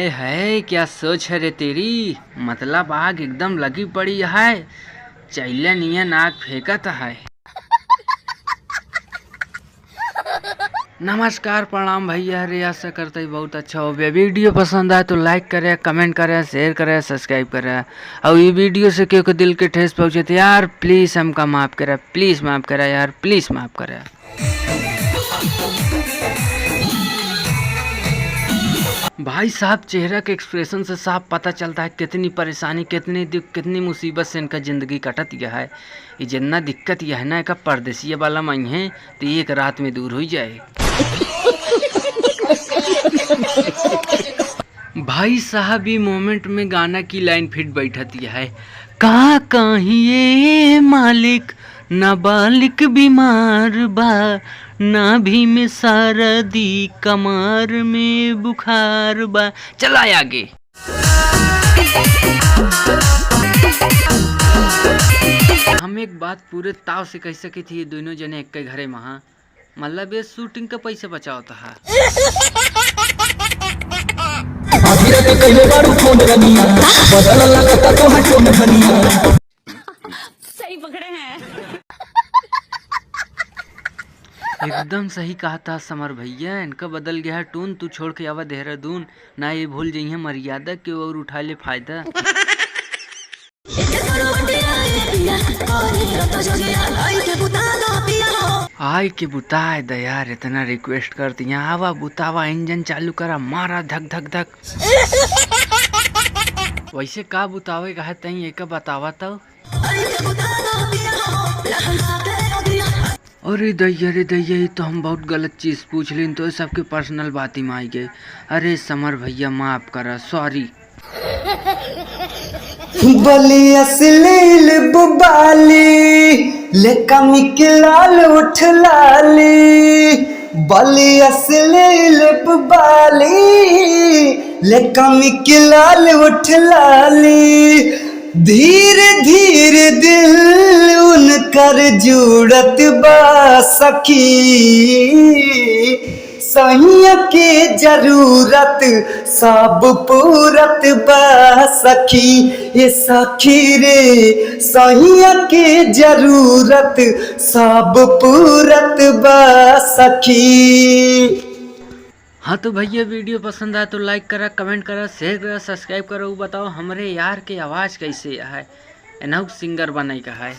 हाय हाय क्या सोच है रे तेरी, मतलब आग एकदम लगी पड़ी है, चैले नियन आग फेंकत है। नमस्कार प्रणाम भैया, रे आशा करते ही बहुत अच्छा हो। वीडियो पसंद आए तो लाइक करें, कमेंट करें, शेयर करें, सब्सक्राइब करें। और ये वीडियो से क्यों को दिल के ठेस पहुँचे तो यार प्लीज़ हमका माफ़ करें, प्लीज़ माफ़ करें यार, प्लीज़ माफ़ करें। भाई साहब चेहरा के एक्सप्रेशन से साफ पता चलता है कितनी परेशानी, कितनी दुख, कितनी मुसीबत से इनका ज़िंदगी कटत यह है। ये जितना दिक्कत यह है ना, का परदेसिया वाला मई है तो एक रात में दूर हो जाए। भाई साहब ये मोमेंट में गाना की लाइन फिट बैठती है, कहाँ कहिए मालिक ना बालिक बीमार बा, ना भी में सरदी कमर में बुखार बा। चला आगे। हम एक बात पूरे ताव से कह सके थी, ये दोनों जने एक के घरे महा, मतलब ये शूटिंग का पैसा बचाता है। सही पकड़े हैं। एकदम सही कहा था समर भैया, इनका बदल गया है टून। तू छोड़ के आवा देहरादून, ना ये भूल जाइए मर्यादा के और उठा ले फायदा। आय के बुताए द यार, इतना रिक्वेस्ट करती हैं, आवा बुतावा, इंजन चालू करा, मारा धक धक धक। वैसे का बुतावे का है तही एक बतावा तो। अरे दैया ये तो हम बहुत गलत चीज़ पूछ ली, तो सबके पर्सनल बात ही में आई गई। अरे समर भैया माफ करा, सॉरी। बलिया सिलील बुबाली ले कमी के लाल उठ लाली, बलिया सिलील बुबाली ले कमी के लाल उठ लाली। धीरे धीरे दिल उनकर जुड़त बा सखी, सहिया के जरूरत सब पूरत बा सखी। ये सखी रे सहिया के जरूरत सब पूरत बा सखी। हाँ तो भैया वीडियो पसंद आया तो लाइक करा, कमेंट करा, शेयर करा, सब्सक्राइब करा। वो बताओ हमरे यार के आवाज़ कैसे है, एनहु सिंगर बनाई का है।